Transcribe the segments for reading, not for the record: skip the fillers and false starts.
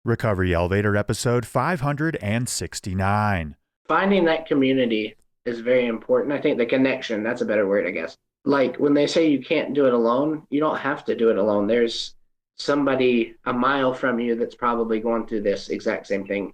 Recovery Elevator episode 569. Finding that community is very important. I think the connection, that's a better word, I guess. Like when they say you can't do it alone, you don't have to do it alone. There's somebody a mile from you that's probably going through this exact same thing.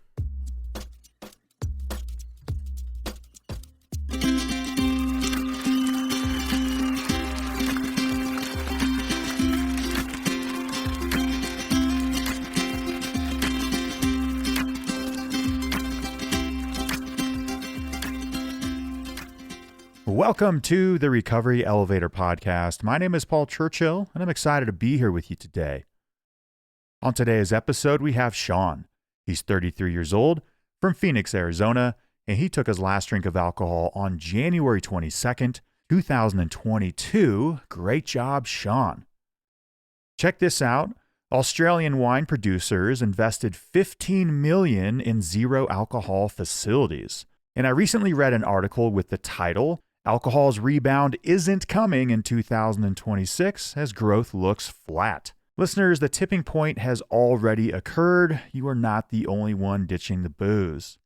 Welcome to the Recovery Elevator podcast. My name is Paul Churchill, and I'm excited to be here with you today. On today's episode, we have Sean. He's 33 years old, from Phoenix, Arizona, and he took his last drink of alcohol on January 22nd, 2022. Great job, Sean. Check this out. Australian wine producers invested $15 million in zero alcohol facilities. And I recently read an article with the title, "Alcohol's Rebound Isn't Coming in 2026 as Growth Looks Flat." Listeners, the tipping point has already occurred. You are not the only one ditching the booze.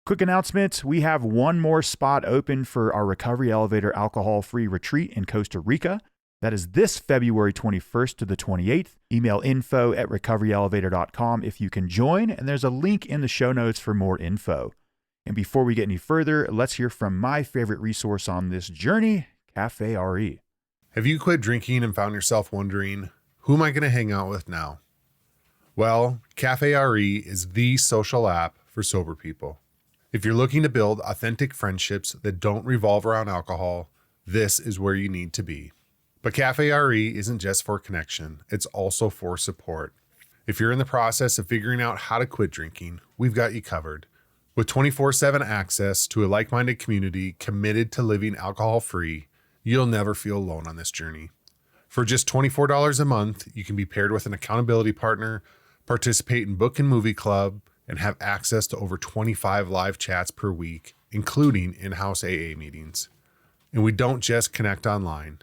Quick announcement, we have one more spot open for our Recovery Elevator alcohol-free retreat in Costa Rica. That is this February 21st to the 28th. Email info@recoveryelevator.com if you can join, and there's a link in the show notes for more info. And before we get any further, let's hear from my favorite resource on this journey, Cafe RE. Have you quit drinking and found yourself wondering, who am I going to hang out with now? Well, Cafe RE is the social app for sober people. If you're looking to build authentic friendships that don't revolve around alcohol, this is where you need to be. But Cafe RE isn't just for connection, it's also for support. If you're in the process of figuring out how to quit drinking, we've got you covered. With 24/7 access to a like-minded community committed to living alcohol-free, you'll never feel alone on this journey. For just $24 a month, you can be paired with an accountability partner, participate in book and movie club, and have access to over 25 live chats per week, including in-house AA meetings. And we don't just connect online.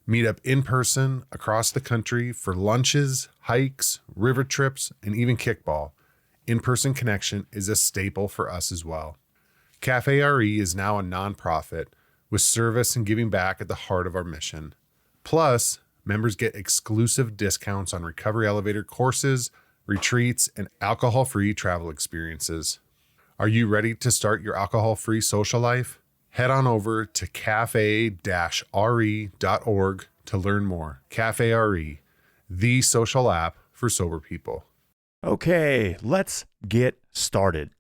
Meet up in person across the country for lunches, hikes, river trips, and even kickball. In-person connection is a staple for us as well. Cafe RE is now a nonprofit with service and giving back at the heart of our mission. Plus, members get exclusive discounts on Recovery Elevator courses, retreats, and alcohol-free travel experiences. Are you ready to start your alcohol-free social life? Head on over to cafe-re.org to learn more. Cafe RE, the social app for sober people. Okay, let's get started.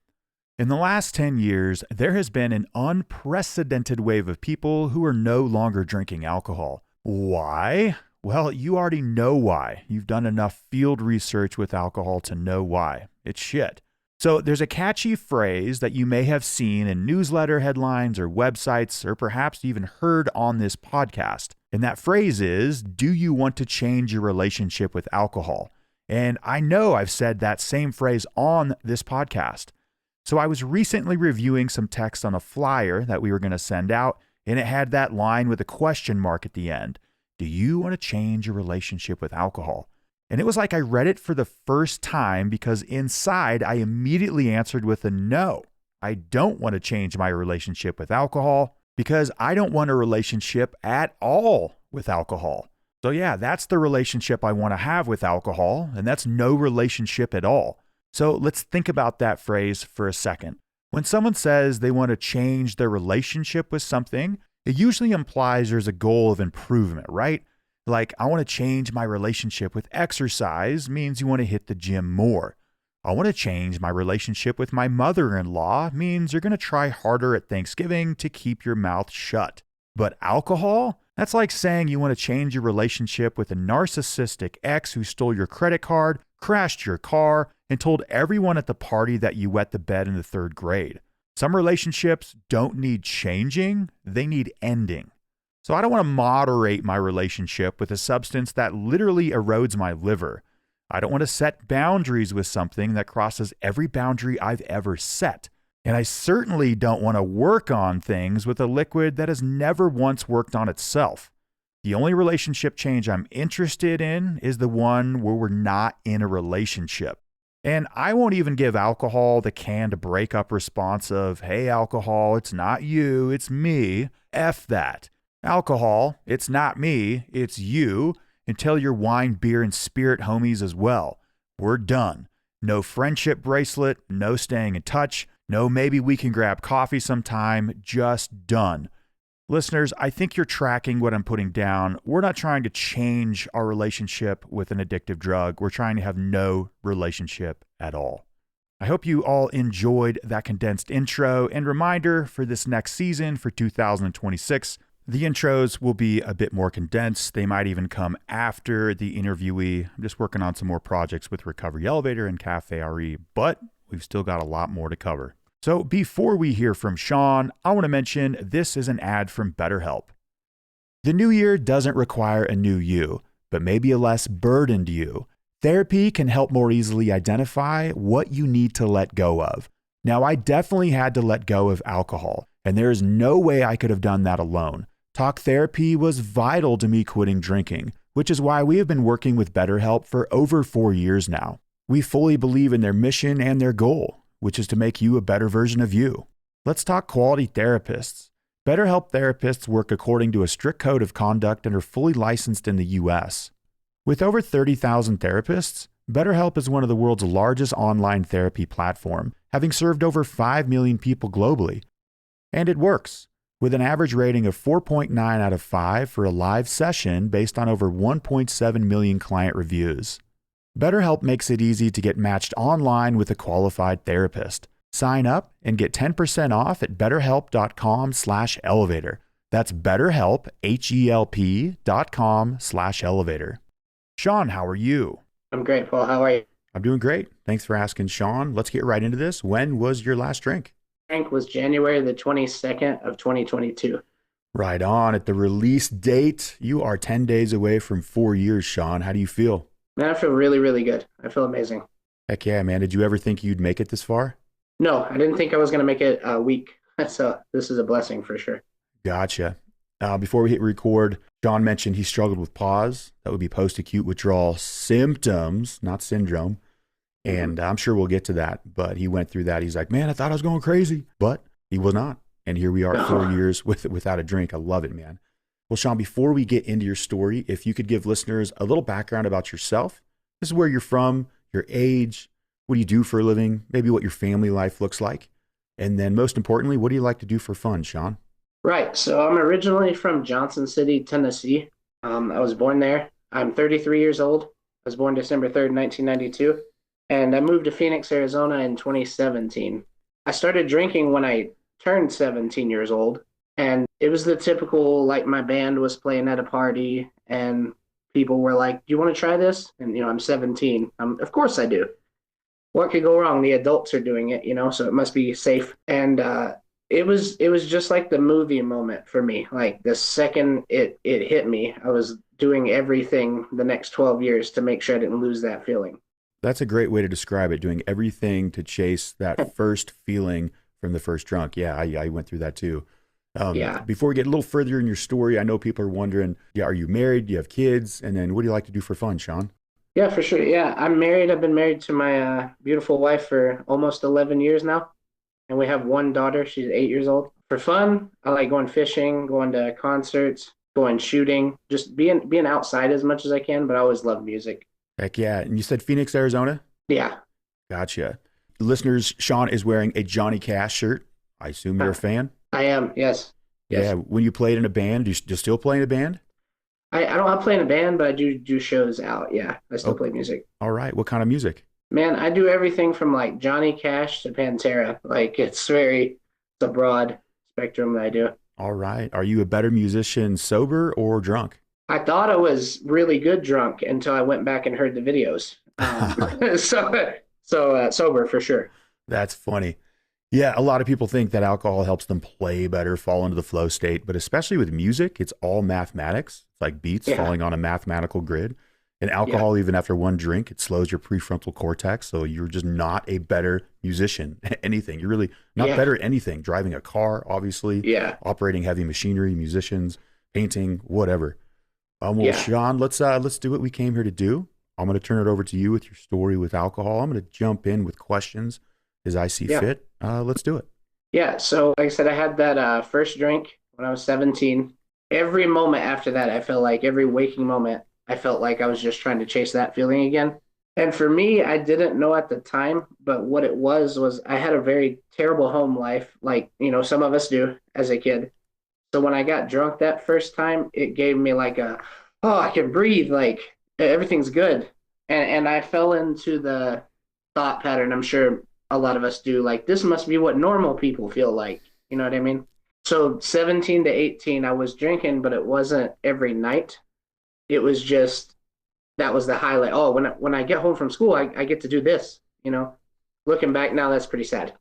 In the last 10 years, there has been an unprecedented wave of people who are no longer drinking alcohol. Why? Well, you already know why. You've done enough field research with alcohol to know why. It's shit. So there's a catchy phrase that you may have seen in newsletter headlines or websites, or perhaps even heard on this podcast. And that phrase is, do you want to change your relationship with alcohol? And I know I've said that same phrase on this podcast. So I was recently reviewing some text on a flyer that we were going to send out, and it had that line with a question mark at the end. Do you want to change your relationship with alcohol? And it was like I read it for the first time because inside I immediately answered with a no. I don't want to change my relationship with alcohol because I don't want a relationship at all with alcohol. So yeah, that's the relationship I want to have with alcohol, and that's no relationship at all. So let's think about that phrase for a second. When someone says they want to change their relationship with something, it usually implies there's a goal of improvement, right? Like, I want to change my relationship with exercise means you want to hit the gym more. I want to change my relationship with my mother-in-law means you're going to try harder at Thanksgiving to keep your mouth shut. But alcohol? That's like saying you want to change your relationship with a narcissistic ex who stole your credit card, crashed your car, and told everyone at the party that you wet the bed in the third grade. Some relationships don't need changing, they need ending. So I don't want to moderate my relationship with a substance that literally erodes my liver. I don't want to set boundaries with something that crosses every boundary I've ever set. And I certainly don't want to work on things with a liquid that has never once worked on itself. The only relationship change I'm interested in is the one where we're not in a relationship. And I won't even give alcohol the canned breakup response of, hey, alcohol, it's not you, it's me. F that. Alcohol, it's not me, it's you. And tell your wine, beer, and spirit homies as well. We're done. No friendship bracelet, no staying in touch, no maybe we can grab coffee sometime, just done. Listeners, I think you're tracking what I'm putting down. We're not trying to change our relationship with an addictive drug. We're trying to have no relationship at all. I hope you all enjoyed that condensed intro and reminder for this next season for 2026. The intros will be a bit more condensed. They might even come after the interviewee. I'm just working on some more projects with Recovery Elevator and Cafe RE, but we've still got a lot more to cover. So before we hear from Sean, I want to mention this is an ad from BetterHelp. The new year doesn't require a new you, but maybe a less burdened you. Therapy can help more easily identify what you need to let go of. Now, I definitely had to let go of alcohol, and there is no way I could have done that alone. Talk therapy was vital to me quitting drinking, which is why we have been working with BetterHelp for over 4 years now. We fully believe in their mission and their goal, which is to make you a better version of you. Let's talk quality therapists. BetterHelp therapists work according to a strict code of conduct and are fully licensed in the US. With over 30,000 therapists, BetterHelp is one of the world's largest online therapy platform, having served over 5 million people globally. And it works, with an average rating of 4.9 out of 5 for a live session based on over 1.7 million client reviews. BetterHelp makes it easy to get matched online with a qualified therapist. Sign up and get 10% off at betterhelp.com/elevator. That's BetterHelp, HELP.com/elevator. Sean, how are you? I'm great, Paul. How are you? I'm doing great. Thanks for asking, Sean. Let's get right into this. When was your last drink? Drink was January the 22nd of 2022. Right on. At the release date, you are 10 days away from 4 years, Sean. How do you feel? Man, I feel really, really good. I feel amazing. Heck yeah, man. Did you ever think you'd make it this far? No, I didn't think I was going to make it a week. So this is a blessing for sure. Gotcha. Before we hit record, John mentioned he struggled with PAWS. That would be post-acute withdrawal symptoms, not syndrome. And I'm sure we'll get to that. But he went through that. He's like, man, I thought I was going crazy. But he was not. And here we are 4 years without a drink. I love it, man. Well, Sean, before we get into your story, if you could give listeners a little background about yourself. This is where you're from, your age, what do you do for a living, maybe what your family life looks like. And then most importantly, what do you like to do for fun, Sean? Right. So I'm originally from Johnson City, Tennessee. I was born there. I'm 33 years old. I was born December 3rd, 1992. And I moved to Phoenix, Arizona in 2017. I started drinking when I turned 17 years old. And it was the typical, like my band was playing at a party and people were like, do you want to try this? And, I'm 17. Of course I do. What could go wrong? The adults are doing it, so it must be safe. And it was just like the movie moment for me. Like the second it hit me, I was doing everything the next 12 years to make sure I didn't lose that feeling. That's a great way to describe it, doing everything to chase that first feeling from the first drunk. Yeah, I went through that too. Before we get a little further in your story, I know people are wondering, are you married? Do you have kids? And then what do you like to do for fun, Sean? Yeah, for sure. Yeah, I'm married. I've been married to my beautiful wife for almost 11 years now. And we have one daughter. She's 8 years old. For fun, I like going fishing, going to concerts, going shooting, just being outside as much as I can, but I always love music. Heck yeah. And you said Phoenix, Arizona? Yeah. Gotcha. Listeners, Sean is wearing a Johnny Cash shirt. I assume you're a fan? I am, yes. Yeah. When you played in a band, do you still play in a band? I don't play in a band, but I do shows out. Yeah, I still play music. All right. What kind of music? Man, I do everything from like Johnny Cash to Pantera. Like it's a broad spectrum that I do. All right. Are you a better musician sober or drunk? I thought I was really good drunk until I went back and heard the videos. So sober for sure. That's funny. Yeah, a lot of people think that alcohol helps them play better, fall into the flow state, but especially with music, it's all mathematics. It's like beats falling on a mathematical grid. And alcohol, even after one drink, it slows your prefrontal cortex, so you're just not a better musician at anything. You're really not better at anything. Driving a car, obviously, operating heavy machinery, musicians, painting, whatever. Well, Sean, let's do what we came here to do. I'm going to turn it over to you with your story with alcohol. I'm going to jump in with questions as I see fit. Let's do it. Yeah. So, like I said, I had that first drink when I was 17. Every moment after that, I felt like every waking moment, I felt like I was just trying to chase that feeling again. And for me, I didn't know at the time, but what it was I had a very terrible home life, like, some of us do as a kid. So when I got drunk that first time, it gave me like oh, I can breathe, like everything's good. And I fell into the thought pattern, I'm sure a lot of us do, like this must be what normal people feel like. You know what I mean? So 17 to 18, I was drinking, but it wasn't every night. It was just that was the highlight. Oh, when I get home from school, I get to do this. Looking back now, that's pretty sad.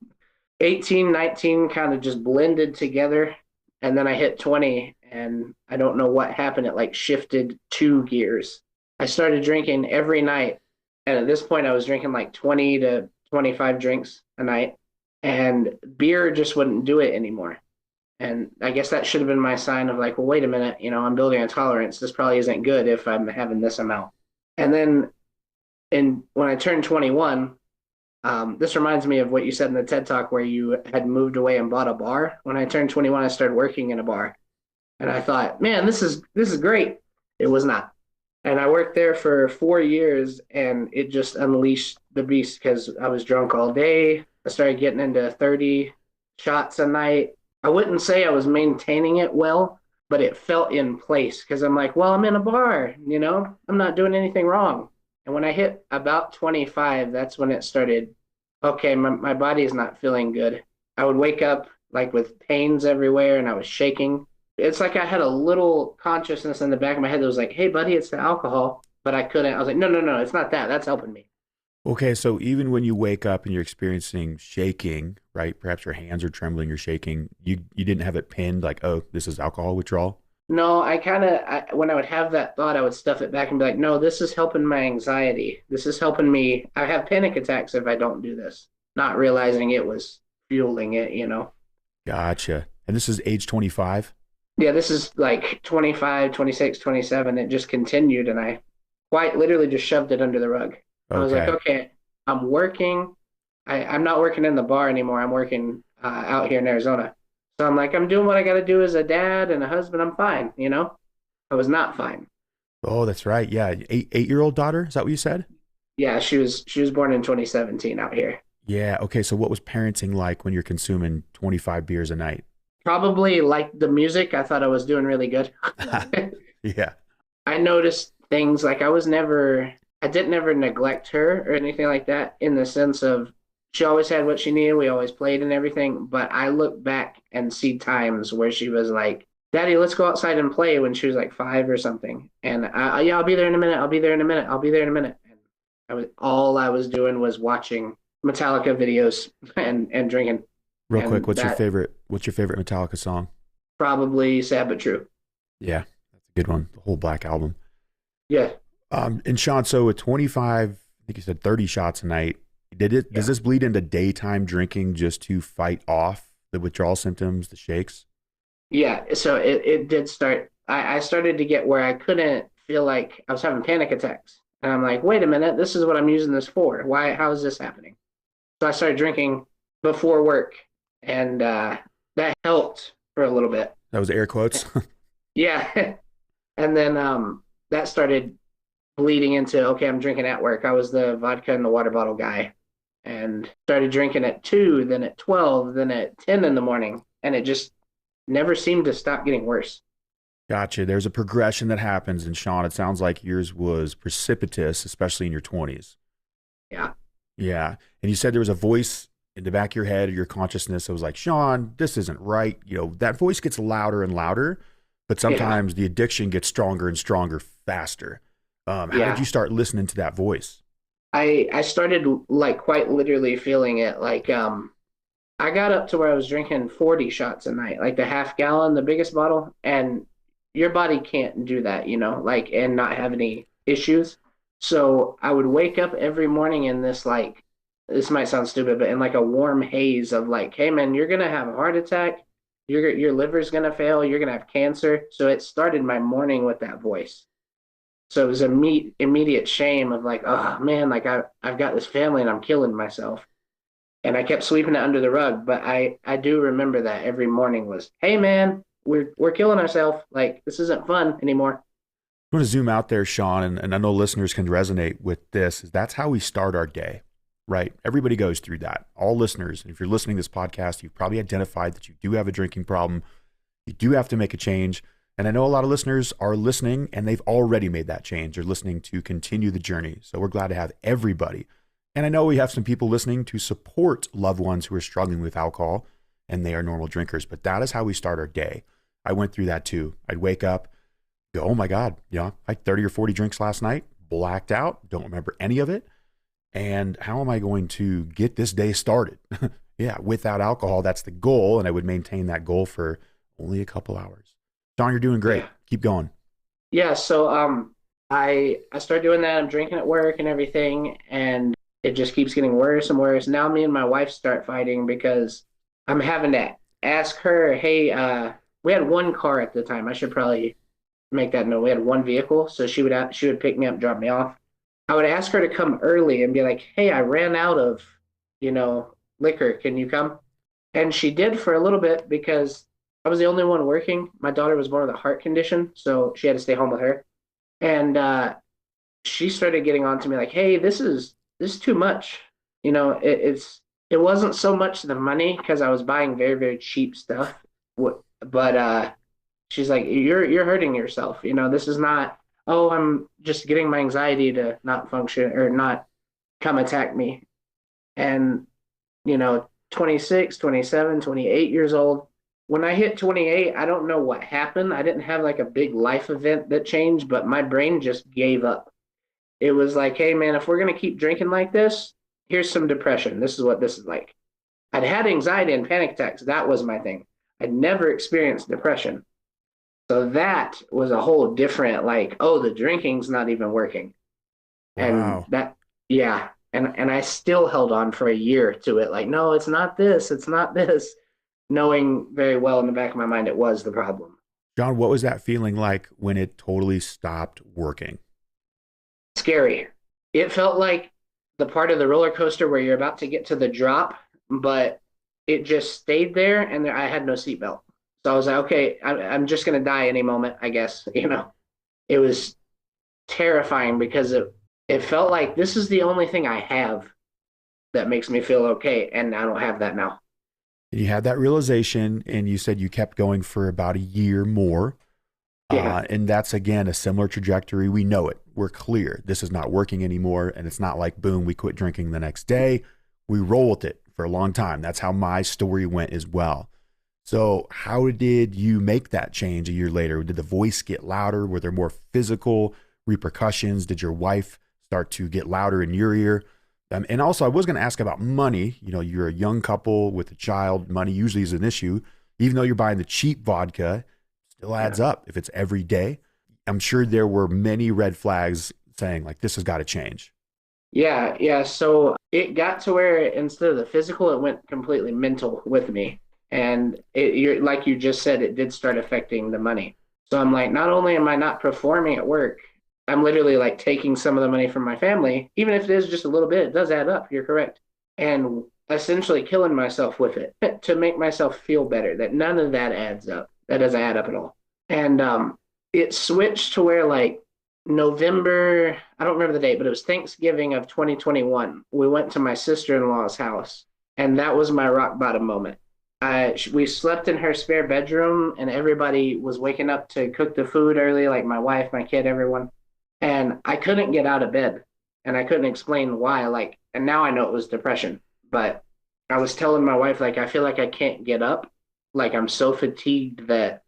18, 19 kind of just blended together, and then I hit 20, and I don't know what happened. It like shifted two gears. I started drinking every night, and at this point, I was drinking like 20 to 25 drinks a night, and beer just wouldn't do it anymore. And I guess that should have been my sign of like, well, wait a minute, I'm building a tolerance. This probably isn't good if I'm having this amount. And then when I turned 21, this reminds me of what you said in the TED Talk where you had moved away and bought a bar. When I turned 21, I started working in a bar. And I thought, man, this is great. It was not. And I worked there for 4 years, and it just unleashed the beast because I was drunk all day. I started getting into 30 shots a night. I wouldn't say I was maintaining it well, but it felt in place because I'm like, well, I'm in a bar, I'm not doing anything wrong. And when I hit about 25, that's when it started, okay, my body is not feeling good. I would wake up like with pains everywhere and I was shaking. It's like I had a little consciousness in the back of my head that was like, hey, buddy, it's the alcohol. But I couldn't. I was like, no, it's not that. That's helping me. Okay, so even when you wake up and you're experiencing shaking, right? Perhaps your hands are trembling, you're shaking. You didn't have it pinned like, oh, this is alcohol withdrawal? No, when I would have that thought, I would stuff it back and be like, no, this is helping my anxiety. This is helping me. I have panic attacks if I don't do this, not realizing it was fueling it. Gotcha. And this is age 25? Yeah, this is like 25, 26, 27. It just continued, and I quite literally just shoved it under the rug. I was like, okay, I'm working. I'm not working in the bar anymore. I'm working out here in Arizona. So I'm like, I'm doing what I got to do as a dad and a husband. I'm fine. I was not fine. Oh, that's right. Yeah. 8-year-old daughter. Is that what you said? Yeah. She was born in 2017 out here. Yeah. Okay. So what was parenting like when you're consuming 25 beers a night? Probably like the music. I thought I was doing really good. Yeah. I noticed things like I didn't ever neglect her or anything like that in the sense of she always had what she needed. We always played and everything. But I look back and see times where she was like, Daddy, let's go outside and play when she was like 5 or something. And I'll be there in a minute. I'll be there in a minute. I'll be there in a minute. And all I was doing was watching Metallica videos and drinking. Real quick, what's your favorite Metallica song? Probably Sad But True. Yeah, that's a good one. The whole Black Album. Yeah. And Sean, so at 25, I think you said 30 shots a night. Does this bleed into daytime drinking just to fight off the withdrawal symptoms, the shakes? Yeah. So it did start. I started to get where I couldn't feel like I was having panic attacks. And I'm like, wait a minute, this is what I'm using this for. How is this happening? So I started drinking before work, and that helped for a little bit. That was air quotes. Yeah. And then that started bleeding into, okay, I'm drinking at work. I was the vodka and the water bottle guy, and started drinking at 2, then at 12, then at 10 in the morning. And it just never seemed to stop getting worse. Gotcha. There's a progression that happens. And Sean, it sounds like yours was precipitous, especially in your 20s. Yeah. Yeah. And you said there was a voice in the back of your head or your consciousness that was like, Sean, this isn't right. That voice gets louder and louder, but sometimes the addiction gets stronger and stronger faster. How did you start listening to that voice? I started like quite literally feeling it. Like I got up to where I was drinking 40 shots a night, like the half gallon, the biggest bottle, and your body can't do that, and not have any issues. So I would wake up every morning in this might sound stupid, but in like a warm haze of like, hey man, you're gonna have a heart attack, your liver's gonna fail, you're gonna have cancer. So it started my morning with that voice. So it was immediate shame of like, oh man, like I've got this family and I'm killing myself. And I kept sweeping it under the rug. But I do remember that every morning was, hey man, we're killing ourselves. Like this isn't fun anymore. I want to zoom out there, Sean, and I know listeners can resonate with this. Is that's how we start our day, right? Everybody goes through that. All listeners, if you're listening to this podcast, you've probably identified that you do have a drinking problem. You do have to make a change. And I know a lot of listeners are listening and they've already made that change. They're listening to continue the journey. So we're glad to have everybody. And I know we have some people listening to support loved ones who are struggling with alcohol and they are normal drinkers, but that is how we start our day. I went through that too. I'd wake up, go, oh my God, I had 30 or 40 drinks last night, blacked out, don't remember any of it. And how am I going to get this day started? Yeah, without alcohol, that's the goal. And I would maintain that goal for only a couple hours. Sean, you're doing great. Yeah. Keep going. Yeah, so I started doing that. I'm drinking at work and everything, and it just keeps getting worse and worse. Now me and my wife start fighting because I'm having to ask her, hey, we had one car at the time. I should probably make that known. We had one vehicle, so she would pick me up, drop me off. I would ask her to come early and be like, hey, I ran out of, liquor. Can you come? And she did for a little bit because I was the only one working. My daughter was born with a heart condition, so she had to stay home with her. And she started getting on to me like, hey, this is too much. It wasn't so much the money because I was buying very, very cheap stuff. But she's like, you're hurting yourself. This is not, oh, I'm just getting my anxiety to not function or not come attack me. And, 26, 27, 28 years old. When I hit 28, I don't know what happened. I didn't have like a big life event that changed, but my brain just gave up. It was like, hey, man, if we're going to keep drinking like this, here's some depression. This is what this is like. I'd had anxiety and panic attacks. That was my thing. I'd never experienced depression. So that was a whole different, like, oh, the drinking's not even working. Wow. And that, yeah. And I still held on for a year to it. Like, no, it's not this. It's not this. Knowing very well in the back of my mind it was the problem. John, what was that feeling like when it totally stopped working? Scary. It felt like the part of the roller coaster where you're about to get to the drop, but it just stayed there and I had no seatbelt. So I was like, okay, I'm just going to die any moment, I guess. It was terrifying because it felt like this is the only thing I have that makes me feel okay. And I don't have that now. You had that realization and you said you kept going for about a year more. Yeah. And that's, again, a similar trajectory. We know it. We're clear. This is not working anymore. And it's not like, boom, we quit drinking the next day. We roll with it for a long time. That's how my story went as well. So how did you make that change a year later? Did the voice get louder? Were there more physical repercussions? Did your wife start to get louder in your ear? And also, I was going to ask about money. You're a young couple with a child. Money usually is an issue. Even though you're buying the cheap vodka, still adds up if it's every day. I'm sure there were many red flags saying, like, this has got to change. Yeah. So it got to where instead of the physical, it went completely mental with me. And like you just said, it did start affecting the money. So I'm like, not only am I not performing at work, I'm literally like taking some of the money from my family, even if it is just a little bit, it does add up. You're correct. And essentially killing myself with it to make myself feel better, that none of that adds up. That doesn't add up at all. And it switched to where like November, I don't remember the date, but it was Thanksgiving of 2021. We went to my sister-in-law's house, and that was my rock bottom moment. We slept in her spare bedroom, and everybody was waking up to cook the food early, like my wife, my kid, everyone. And I couldn't get out of bed, and I couldn't explain why. Like, and now I know it was depression, but I was telling my wife, like, I feel like I can't get up. Like, I'm so fatigued that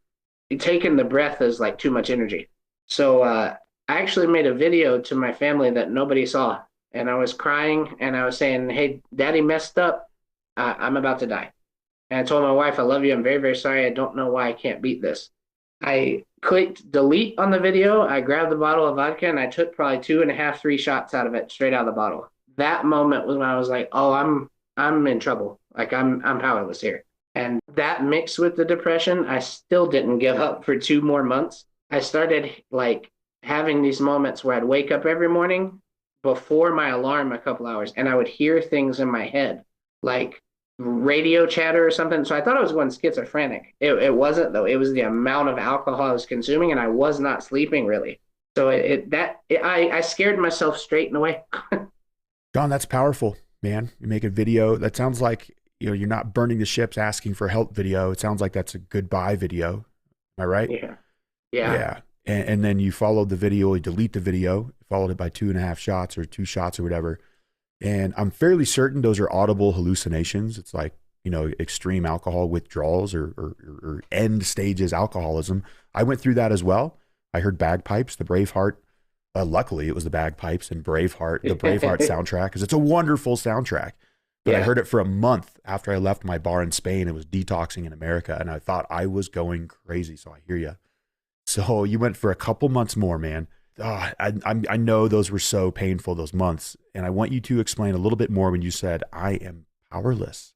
taking the breath is like too much energy. So I actually made a video to my family that nobody saw, and I was crying, and I was saying, hey, daddy messed up. I'm about to die. And I told my wife, I love you. I'm very, very sorry. I don't know why I can't beat this. I clicked delete on the video. I grabbed the bottle of vodka and I took probably 2.5, 3 shots out of it, straight out of the bottle. That moment was when I was like, oh, I'm in trouble. Like I'm powerless here. And that mixed with the depression, I still didn't give up for 2 more months. I started like having these moments where I'd wake up every morning before my alarm a couple hours, and I would hear things in my head, like radio chatter or something. So I thought I was going schizophrenic. It wasn't though. It was the amount of alcohol I was consuming, and I was not sleeping really. So I scared myself straight in a way. John, that's powerful, man. You make a video that sounds like, you're not burning the ships asking for help video. It sounds like that's a goodbye video. Am I right? Yeah. Yeah. And then you followed the video, you delete the video, followed it by 2.5 shots or 2 shots or whatever. And I'm fairly certain those are audible hallucinations. It's like, extreme alcohol withdrawals or end stages alcoholism. I went through that as well. I heard bagpipes, the Braveheart. Luckily, it was the bagpipes and Braveheart, the Braveheart soundtrack, because it's a wonderful soundtrack. But I heard it for a month after I left my bar in Spain. It was detoxing in America, and I thought I was going crazy. So I hear you. So you went for a couple months more, man. I know those were so painful, those months. And I want you to explain a little bit more when you said, I am powerless.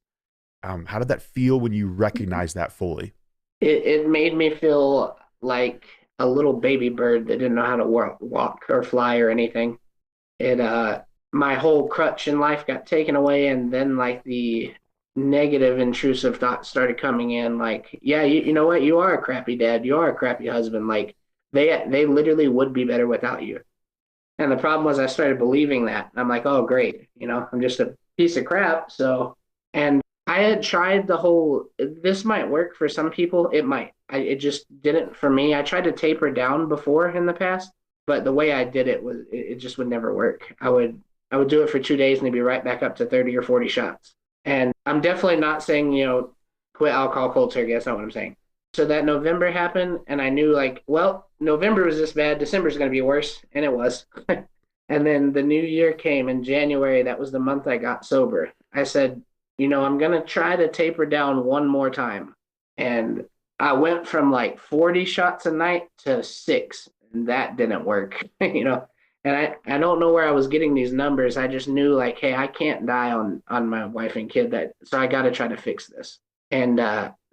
How did that feel when you recognized that fully? It made me feel like a little baby bird that didn't know how to walk or fly or anything. My whole crutch in life got taken away, and then like the negative intrusive thoughts started coming in, like, yeah, you know what, you are a crappy dad, you are a crappy husband, like they literally would be better without you. And the problem was I started believing that. I'm like, oh great, I'm just a piece of crap. So, and I had tried this might work for some people, it might, it just didn't for me. I tried to taper down before in the past, but the way I did it was it just would never work. I would do it for 2 days and it'd be right back up to 30 or 40 shots. And I'm definitely not saying, quit alcohol cold turkey. That's not what I'm saying. So that November happened, and I knew, like, well, November was this bad. December's going to be worse. And it was. And then the new year came in January. That was the month I got sober. I said, I'm going to try to taper down one more time. And I went from like 40 shots a night to 6. And that didn't work, And I don't know where I was getting these numbers. I just knew, like, hey, I can't die on my wife and kid. So I got to try to fix this. And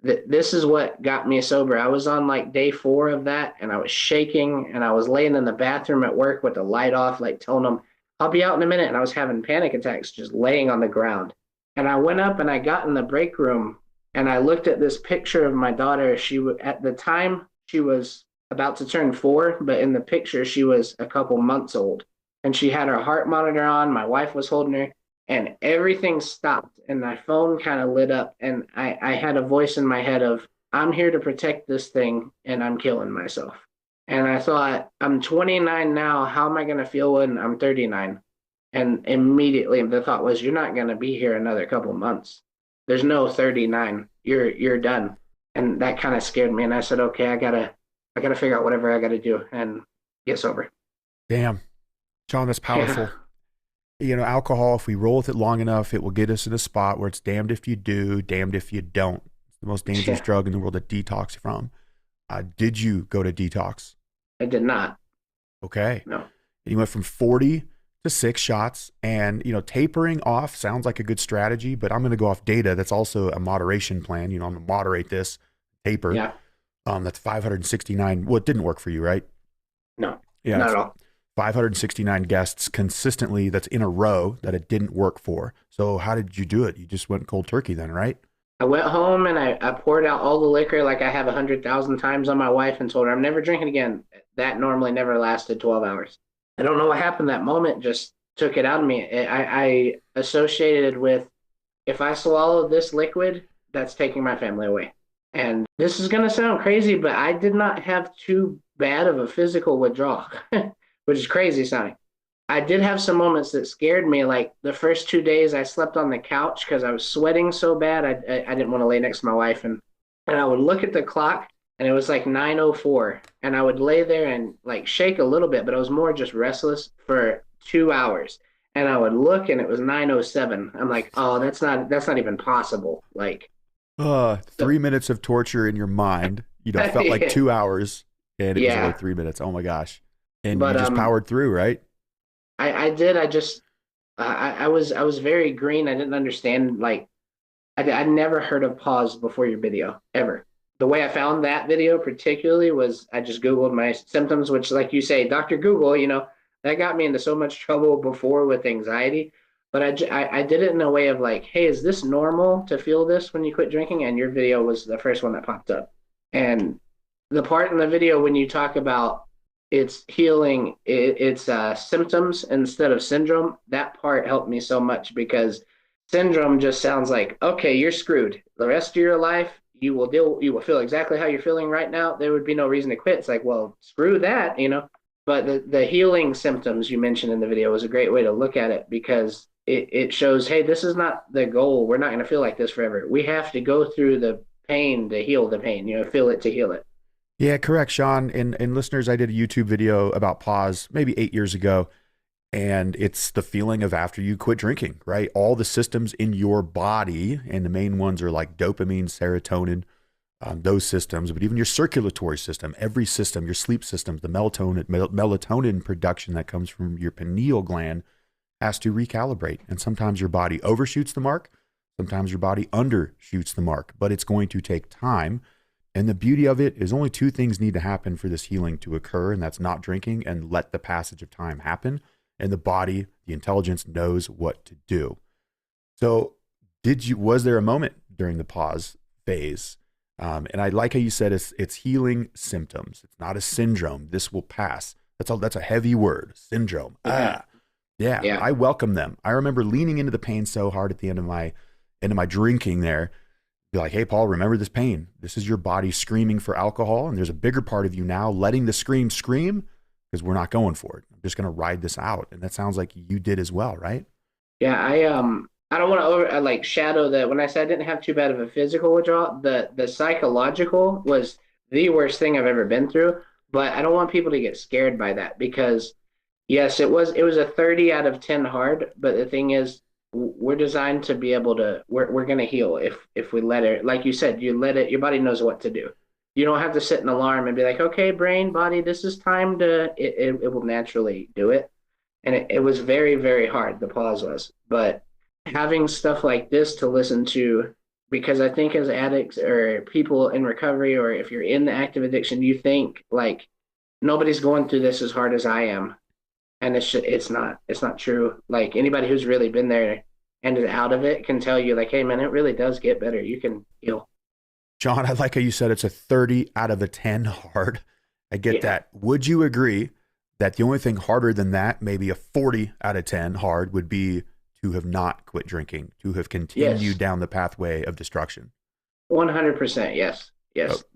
this is what got me sober. I was on like day 4 of that, and I was shaking, and I was laying in the bathroom at work with the light off, like telling them, I'll be out in a minute. And I was having panic attacks just laying on the ground. And I went up and I got in the break room, and I looked at this picture of my daughter. At the time, she was about to turn 4, but in the picture she was a couple months old, and she had her heart monitor on. My wife was holding her, and everything stopped, and my phone kind of lit up, and I had a voice in my head of, I'm here to protect this thing, and I'm killing myself. And I thought, I'm 29 now, how am I going to feel when I'm 39? And immediately the thought was, you're not going to be here another couple months. There's no 39. You're done. And that kind of scared me, and I said, okay, I gotta figure out whatever I got to do and get sober. Damn. John, that's powerful. Yeah. Alcohol, if we roll with it long enough, it will get us in a spot where it's damned if you do, damned if you don't. It's the most dangerous drug in the world to detox from. Did you go to detox? I did not. Okay. No. You went from 40 to 6 shots, and, tapering off sounds like a good strategy, but I'm going to go off data. That's also a moderation plan. I'm going to moderate this taper. Yeah. That's 569. Well, it didn't work for you, right? No. Yeah, not at all. 569 guests consistently that's in a row that it didn't work for. So how did you do it? You just went cold turkey then, right? I went home and I poured out all the liquor like I have 100,000 times on my wife and told her I'm never drinking again. That normally never lasted 12 hours. I don't know what happened. That moment just took it out of me. I associated with, if I swallow this liquid, that's taking my family away. And this is going to sound crazy, but I did not have too bad of a physical withdrawal, which is crazy sounding. I did have some moments that scared me. Like the first 2 days I slept on the couch because I was sweating so bad. I didn't want to lay next to my wife. And I would look at the clock and it was like 9:04. And I would lay there and like shake a little bit, but I was more just restless for 2 hours. And I would look and it was 9:07. I'm like, oh, that's not even possible. Like, 3 minutes of torture in your mind, felt like 2 hours, and it was only 3 minutes. Oh my gosh. And you just powered through, right? I did. I was very green. I didn't understand. Like, I'd never heard of pause before your video ever. the way I found that video particularly was I just Googled my symptoms, which, like you say, Dr. Google, that got me into so much trouble before with anxiety. But I did it in a way of like, hey, is this normal to feel this when you quit drinking? And your video was the first one that popped up. And the part in the video when you talk about it's healing, it's symptoms instead of syndrome, that part helped me so much because syndrome just sounds like, okay, you're screwed. The rest of your life, you will feel exactly how you're feeling right now. There would be no reason to quit. It's like, well, screw that. But the healing symptoms you mentioned in the video was a great way to look at it because it shows, hey, this is not the goal. We're not going to feel like this forever. We have to go through the pain to heal the pain, feel it to heal it. Yeah, correct, Sean. And listeners, I did a YouTube video about pause maybe 8 years ago, and it's the feeling of after you quit drinking, right? All the systems in your body, and the main ones are like dopamine, serotonin, those systems, but even your circulatory system, every system, your sleep systems, the melatonin production that comes from your pineal gland has to recalibrate. And sometimes your body overshoots the mark, sometimes your body undershoots the mark, but it's going to take time. And the beauty of it is only two things need to happen for this healing to occur, and that's not drinking and let the passage of time happen. And the body, the intelligence knows what to do. So was there a moment during the pause phase? And I like how you said it's healing symptoms. It's not a syndrome. This will pass. That's a heavy word, syndrome. Yeah. I welcome them. I remember leaning into the pain so hard at the end of my drinking there. Be like, hey, Paul, remember this pain. This is your body screaming for alcohol. And there's a bigger part of you now letting the scream because we're not going for it. I'm just going to ride this out. And that sounds like you did as well, right? Yeah, I don't want to shadow that. When I said I didn't have too bad of a physical withdrawal, the psychological was the worst thing I've ever been through. But I don't want people to get scared by that because yes, it was a 30 out of 10 hard. But the thing is, we're designed to be able to, we're going to heal if we let it, like you said, you let it, your body knows what to do. You don't have to set an alarm and be like, okay, brain, body, this is time it will naturally do it. And it was very, very hard. The pause was, but having stuff like this to listen to, because I think as addicts or people in recovery, or if you're in the active addiction, you think like nobody's going through this as hard as I am. And it's not true. Like anybody who's really been there and is out of it can tell you like, hey man, it really does get better. You can heal. John, I like how you said it's a 30 out of a 10 hard. I get that. Would you agree that the only thing harder than that, maybe a 40 out of 10 hard, would be to have not quit drinking, to have continued down the pathway of destruction? 100%. Yes.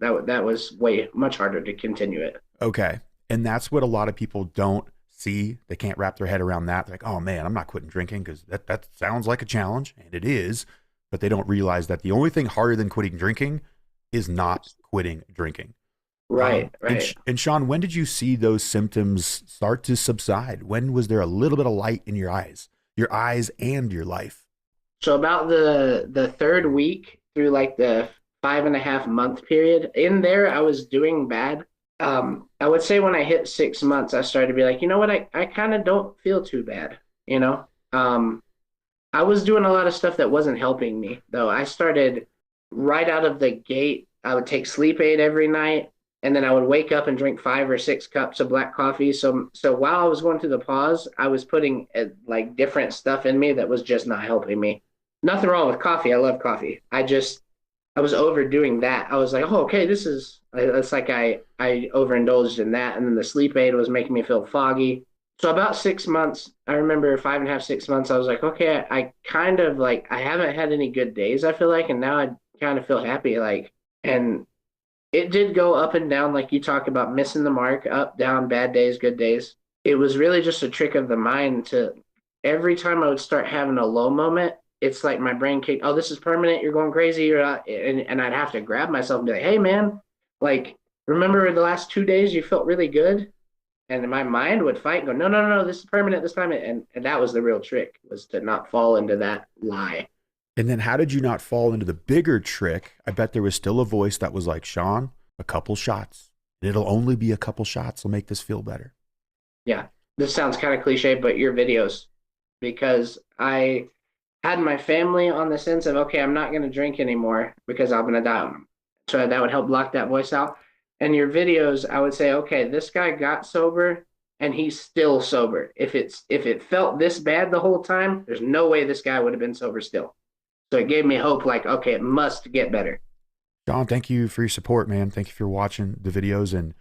Oh. That was way much harder to continue it. Okay. And that's what a lot of people don't see. They can't wrap their head around that. They're like, oh man, I'm not quitting drinking because that sounds like a challenge, and it is, but they don't realize that the only thing harder than quitting drinking is not quitting drinking. Right. And Sean, when did you see those symptoms start to subside? When was there a little bit of light in your eyes and your life? So about the third week through like the 5.5 month period in there, I was doing bad. I would say when I hit 6 months, I started to be like, you know what? I kind of don't feel too bad. I was doing a lot of stuff that wasn't helping me though. I started right out of the gate. I would take sleep aid every night, and then I would wake up and drink 5 or 6 cups of black coffee. So while I was going through the pause, I was putting like different stuff in me that was just not helping me. Nothing wrong with coffee. I love coffee. I was overdoing that. I was like, oh, okay, it's like I overindulged in that. And then the sleep aid was making me feel foggy. So about 6 months, I remember 5.5, 6 months, I was like, okay, I kind of like, I haven't had any good days, I feel like, and now I kind of feel happy. Like, and it did go up and down, like you talk about missing the mark, up, down, bad days, good days. It was really just a trick of the mind to, every time I would start having a low moment, it's like my brain kicked, oh, this is permanent, you're going crazy, and I'd have to grab myself and be like, hey man, like, remember the last 2 days you felt really good? And my mind would fight and go, no, this is permanent this time. And that was the real trick, was to not fall into that lie. And then how did you not fall into the bigger trick? I bet there was still a voice that was like, Sean, a couple shots. It'll only be a couple shots will make this feel better. Yeah, this sounds kind of cliche, but your videos, because I had my family on the sense of, okay, I'm not going to drink anymore because I'm going to die on them. So that would help block that voice out. And your videos, I would say, okay, this guy got sober and he's still sober. If it felt this bad the whole time, there's no way this guy would have been sober still. So it gave me hope, like, okay, it must get better. John, thank you for your support, man. Thank you for watching the videos, and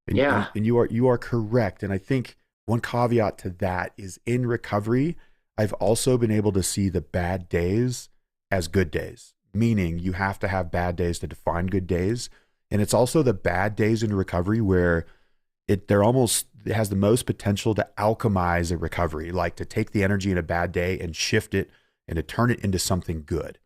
Yeah. and you are correct. And I think one caveat to that is, in recovery, I've also been able to see the bad days as good days, meaning you have to have bad days to define good days. And it's also the bad days in recovery where it has the most potential to alchemize a recovery, like to take the energy in a bad day and shift it and to turn it into something good.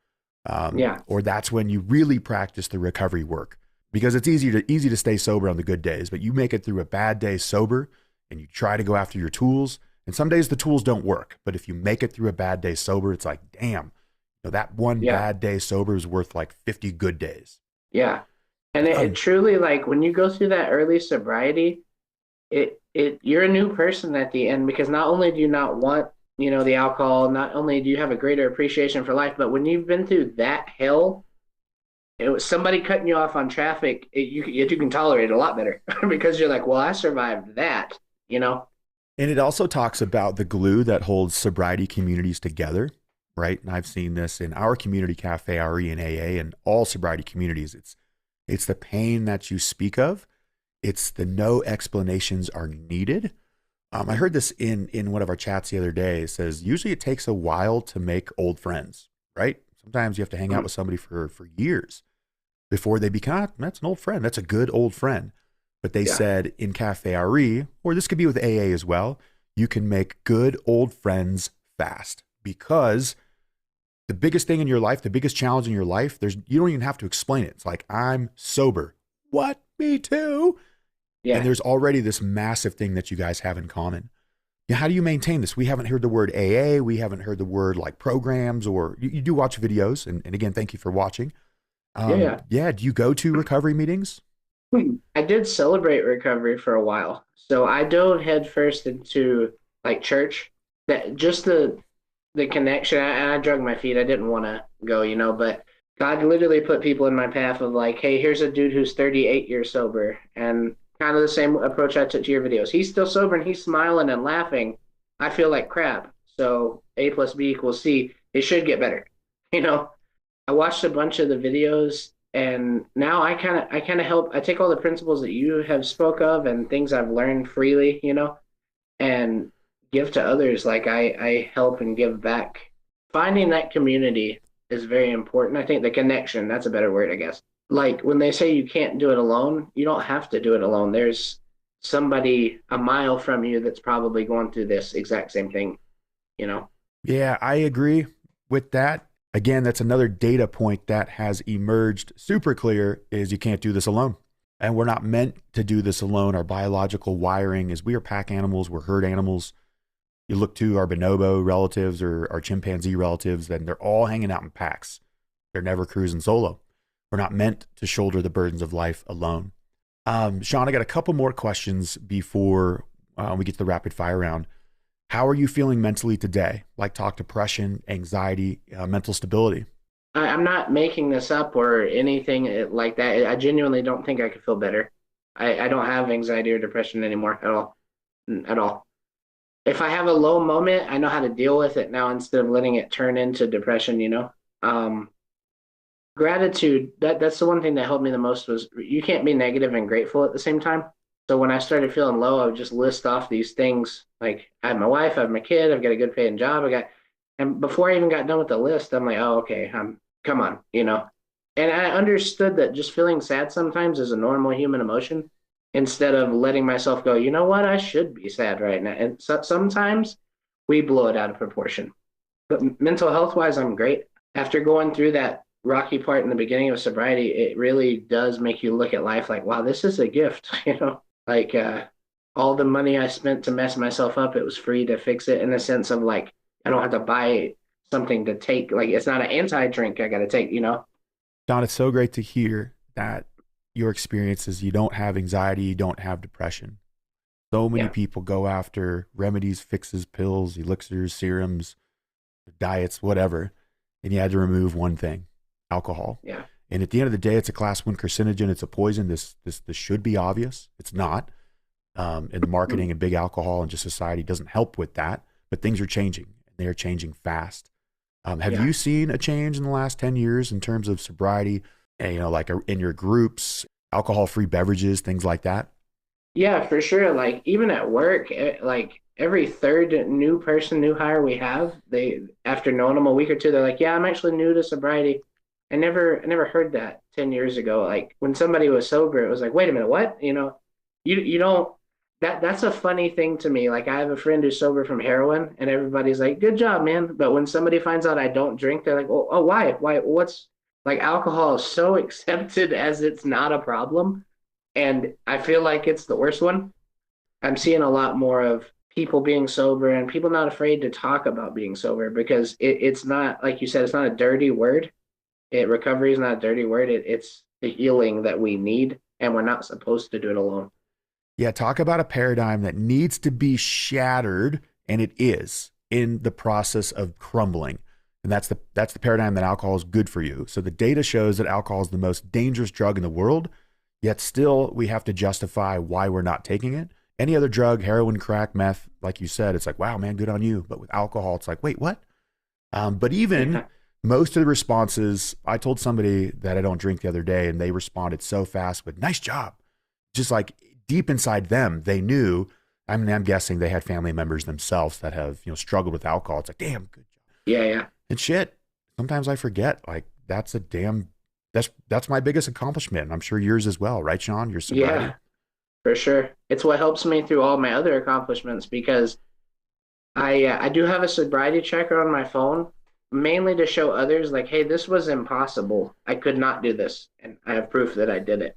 Yeah. Or that's when you really practice the recovery work, because it's easy to stay sober on the good days, but you make it through a bad day sober and you try to go after your tools. And some days the tools don't work, but if you make it through a bad day sober, it's like, damn, that one bad day sober is worth like 50 good days. Yeah. And it truly, like, when you go through that early sobriety, you're a new person at the end, because not only do you not want, the alcohol, not only do you have a greater appreciation for life, but when you've been through that hell, it was somebody cutting you off on traffic, you can tolerate it a lot better because you're like, well, I survived that, And it also talks about the glue that holds sobriety communities together, right? And I've seen this in our community, Cafe RE and AA, and all sobriety communities. It's the pain that you speak of. It's the no explanations are needed. I heard this in one of our chats the other day. It says, usually it takes a while to make old friends, right? Sometimes you have to hang out with somebody for years before they become, that's an old friend. That's a good old friend. But they said in Cafe RE, or this could be with AA as well, you can make good old friends fast, because the biggest thing in your life, the biggest challenge in your life, you don't even have to explain it. It's like, I'm sober. What? Me too. Yeah. And there's already this massive thing that you guys have in common. How do you maintain this? We haven't heard the word AA. We haven't heard the word like programs, or you do watch videos. And again, thank you for watching. Do you go to recovery meetings? I did celebrate recovery for a while. So I dove headfirst into like church, that just the connection. And I drug my feet. I didn't want to go, but God literally put people in my path of like, hey, here's a dude who's 38 years sober, and kind of the same approach I took to your videos. He's still sober and he's smiling and laughing. I feel like crap. So A plus B equals C. It should get better. I watched a bunch of the videos, and now I kind of help. I take all the principles that you have spoke of and things I've learned freely, and give to others. Like I help and give back. Finding that community is very important. I think the connection, that's a better word, I guess. Like when they say you can't do it alone, you don't have to do it alone. There's somebody a mile from you that's probably going through this exact same thing, Yeah, I agree with that. Again, that's another data point that has emerged super clear, is you can't do this alone. And we're not meant to do this alone. Our biological wiring is we are pack animals, we're herd animals. You look to our bonobo relatives or our chimpanzee relatives, then they're all hanging out in packs. They're never cruising solo. We're not meant to shoulder the burdens of life alone. Sean, I got a couple more questions before we get to the rapid fire round. How are you feeling mentally today? Like talk depression, anxiety, mental stability. I'm not making this up or anything like that. I genuinely don't think I could feel better. I don't have anxiety or depression anymore at all. At all. If I have a low moment, I know how to deal with it now instead of letting it turn into depression, Gratitude, that's the one thing that helped me the most. Was you can't be negative and grateful at the same time. So when I started feeling low, I would just list off these things. Like, I have my wife, I have my kid, I've got a good paying job, and before I even got done with the list, I'm like, oh, okay, come on, And I understood that just feeling sad sometimes is a normal human emotion, instead of letting myself go, you know what, I should be sad right now. And sometimes we blow it out of proportion. But mental health wise, I'm great. After going through that rocky part in the beginning of sobriety, it really does make you look at life like, wow, this is a gift, like all the money I spent to mess myself up, it was free to fix it, in the sense of like, I don't have to buy something to take. Like, it's not an anti-drink I got to take, Don, it's so great to hear that your experiences, you don't have anxiety, you don't have depression. So many people go after remedies, fixes, pills, elixirs, serums, diets, whatever, and you had to remove one thing: alcohol. Yeah. And at the end of the day, it's a class 1 carcinogen. It's a poison. This should be obvious. It's not. And the marketing and big alcohol and just society doesn't help with that. But things are changing. They are changing fast. Have you seen a change in the last 10 years in terms of sobriety, and, like in your groups, alcohol-free beverages, things like that? Yeah, for sure. Like even at work, like every third new hire we have, they, after knowing them a week or two, they're like, yeah, I'm actually new to sobriety. I never heard that 10 years ago. Like when somebody was sober, it was like, wait a minute, what? You don't, that's a funny thing to me. Like I have a friend who's sober from heroin and everybody's like, good job, man. But when somebody finds out I don't drink, they're like, oh, why? What's, like, alcohol is so accepted as it's not a problem. And I feel like it's the worst one. I'm seeing a lot more of people being sober and people not afraid to talk about being sober because it's not, like you said, it's not a dirty word. Recovery is not a dirty word. It's the healing that we need, and we're not supposed to do it alone. Yeah, talk about a paradigm that needs to be shattered, and it is in the process of crumbling. And that's the paradigm that alcohol is good for you. So the data shows that alcohol is the most dangerous drug in the world, yet still we have to justify why we're not taking it. Any other drug, heroin, crack, meth, like you said, it's like, wow, man, good on you. But with alcohol, it's like, wait, what? But even most of the responses, I told somebody that I don't drink the other day, and they responded so fast with, nice job. Just like deep inside them, they knew. I mean, I'm guessing they had family members themselves that have, struggled with alcohol. It's like, damn, good job. Yeah. And shit, sometimes I forget, like, that's my biggest accomplishment. And I'm sure yours as well, right, Sean? Your sobriety. Yeah, for sure. It's what helps me through all my other accomplishments because I do have a sobriety tracker on my phone, mainly to show others, like, hey, this was impossible. I could not do this. And I have proof that I did it.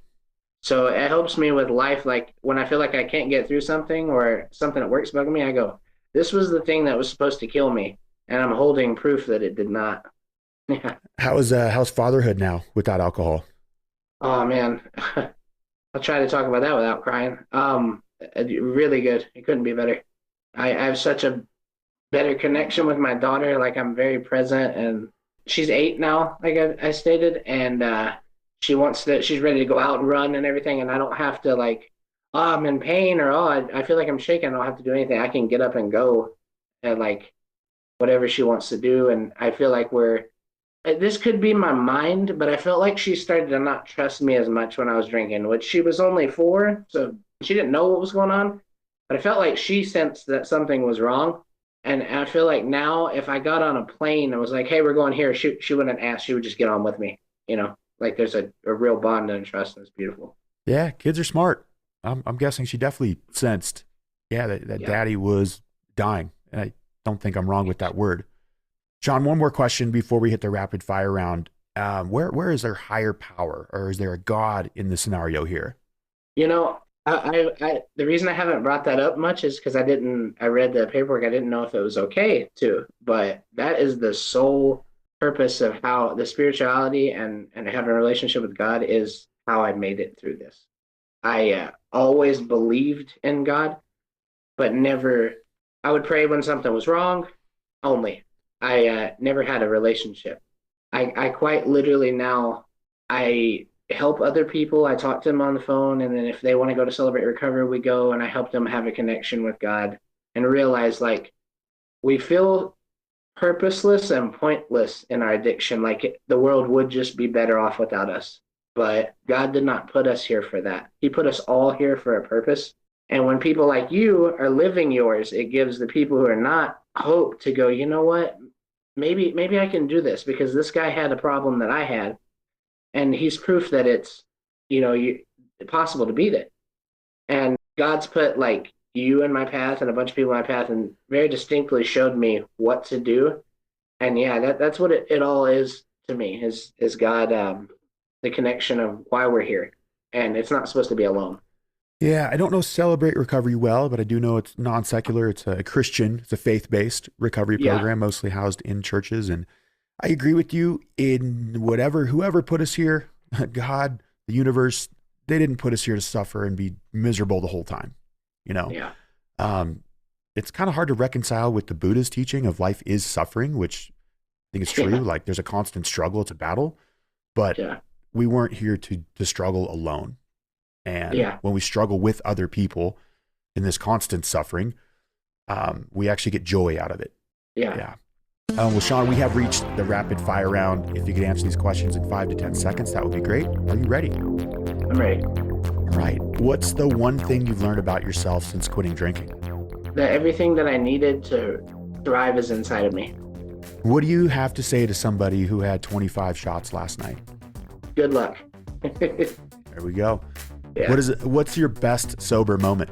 So it helps me with life. Like when I feel like I can't get through something or something at work's bugging me, I go, this was the thing that was supposed to kill me. And I'm holding proof that it did not. Yeah. How's fatherhood now without alcohol? Oh man. I'll try to talk about that without crying. Really good. It couldn't be better. I have such a better connection with my daughter. Like I'm very present, and she's 8 now, like I stated, and she's ready to go out and run and everything, and I don't have to like, oh, I'm in pain or I feel like I'm shaking. I don't have to do anything. I can get up and go and like whatever she wants to do. And I feel like this could be my mind, but I felt like she started to not trust me as much when I was drinking, which she was only 4, so she didn't know what was going on. But I felt like she sensed that something was wrong. And I feel like now if I got on a plane and was like, hey, we're going here, she wouldn't ask. She would just get on with me, Like there's a real bond and trust, and it's beautiful. Yeah, kids are smart. I'm guessing she definitely sensed, that daddy was dying. And I don't think I'm wrong with that word. Sean, one more question before we hit the rapid fire round. Where is there higher power, or is there a God in the scenario here? I the reason I haven't brought that up much is because I read the paperwork. I didn't know if it was okay to, but that is the sole purpose of how the spirituality and having a relationship with God is how I made it through this. I always believed in God, but never, I would pray when something was wrong only. I never had a relationship. I quite literally now, I help other people. I talk to them on the phone, and then if they want to go to Celebrate Recovery, we go, and I help them have a connection with God and realize like we feel purposeless and pointless in our addiction. Like the world would just be better off without us. But God did not put us here for that. He put us all here for a purpose. And when people like you are living yours, it gives the people who are not hope to go, you know what? Maybe I can do this because this guy had a problem that I had. And he's proof that it's, possible to beat it. And God's put like you in my path and a bunch of people in my path and very distinctly showed me what to do. And yeah, that's what it all is to me is God, the connection of why we're here. And it's not supposed to be alone. Yeah, I don't know Celebrate Recovery well, but I do know it's non-secular. It's a Christian, it's a faith-based recovery program, mostly housed in churches. And I agree with you in whoever put us here, God, the universe, they didn't put us here to suffer and be miserable the whole time, Yeah. It's kind of hard to reconcile with the Buddha's teaching of life is suffering, which I think is true. Like there's a constant struggle. It's a battle, but we weren't here to struggle alone. And Yeah. when we struggle with other people in this constant suffering, we actually get joy out of it. Yeah. Well, Sean, we have reached the rapid fire round. If you could answer these questions in 5 to 10 seconds, that would be great. Are you ready? I'm ready. All right. What's the one thing you've learned about yourself since quitting drinking? That everything that I needed to thrive is inside of me. What do you have to say to somebody who had 25 shots last night? Good luck. There we go. Yeah. What's your best sober moment?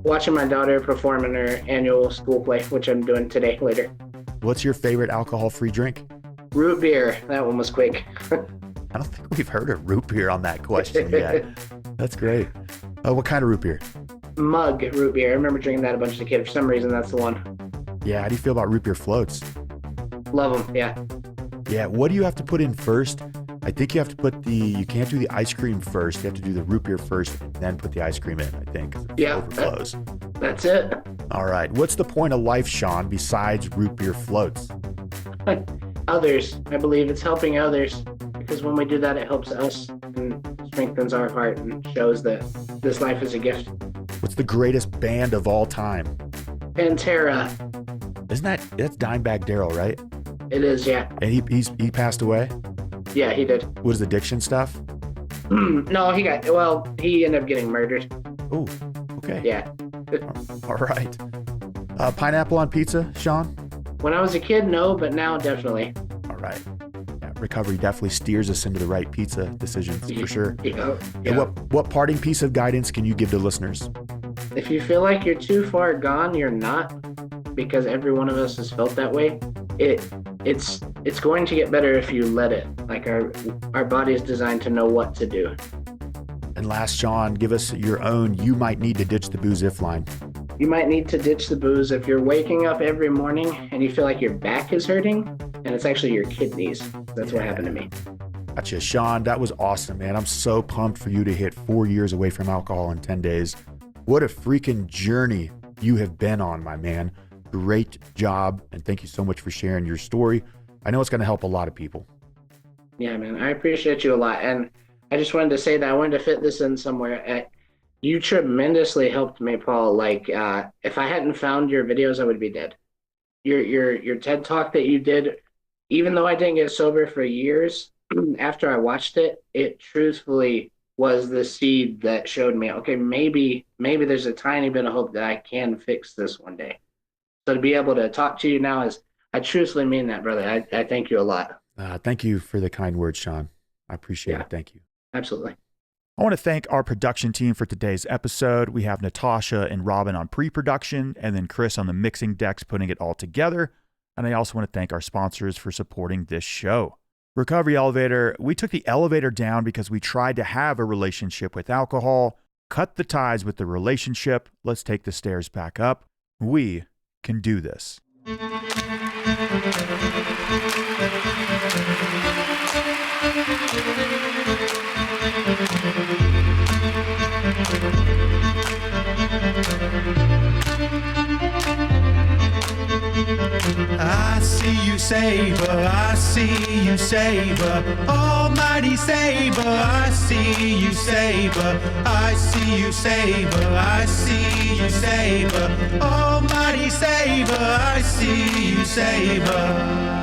Watching my daughter perform in her annual school play, which I'm doing today later. What's your favorite alcohol-free drink? Root beer. That one was quick. I don't think we've heard of root beer on that question yet. That's great. What kind of root beer? Mug root beer. I remember drinking that a bunch as a kid. For some reason, that's the one. Yeah, how do you feel about root beer floats? Love them. Yeah. Yeah, what do you have to put in first? I think you have to put you can't do the ice cream first. You have to do the root beer first and then put the ice cream in, I think. 'Cause it Yeah. overflows. That's it. All right. What's the point of life, Sean, besides root beer floats? Others. I believe it's helping others, because when we do that, it helps us and strengthens our heart and shows that this life is a gift. What's the greatest band of all time? Pantera. That's Dimebag Darrell, right? It is, yeah. And he passed away? Yeah, he did. What is addiction stuff? No, he ended up getting murdered. Oh, okay. Yeah. All right. Pineapple on pizza, Sean? When I was a kid, no, but now definitely. All right. Yeah, recovery definitely steers us into the right pizza decisions for sure. Yeah. And what parting piece of guidance can you give to listeners? If you feel like you're too far gone, you're not, because every one of us has felt that way. It's going to get better if you let it. Like our body is designed to know what to do. And last, Sean, give us your own "you might need to ditch the booze if" line. You might need to ditch the booze if you're waking up every morning and you feel like your back is hurting, and it's actually your kidneys. That's what happened to me. Gotcha. Sean, that was awesome, man. I'm so pumped for you to hit 4 years away from alcohol in 10 days. What a freaking journey you have been on, my man. Great job, and thank you so much for sharing your story. I know it's going to help a lot of people. Yeah, man, I appreciate you a lot. And I just wanted to say that I wanted to fit this in somewhere. You tremendously helped me, Paul. Like, if I hadn't found your videos, I would be dead. Your TED Talk that you did, even though I didn't get sober for years, after I watched it, it truthfully was the seed that showed me, okay, maybe there's a tiny bit of hope that I can fix this one day. So to be able to talk to you now I truthfully mean that, brother. I thank you a lot. Thank you for the kind words, Sean. I appreciate it. Thank you. Absolutely. I want to thank our production team for today's episode. We have Natasha and Robin on pre-production, and then Chris on the mixing decks putting it all together. And I also want to thank our sponsors for supporting this show. Recovery Elevator, we took the elevator down because we tried to have a relationship with alcohol. Cut the ties with the relationship. Let's take the stairs back up. We can do this. I see you, Savior, I see you, Savior, Almighty Savior, I see you, Savior, I see you, Savior, I see you, Savior, Almighty Savior, I see you, Savior.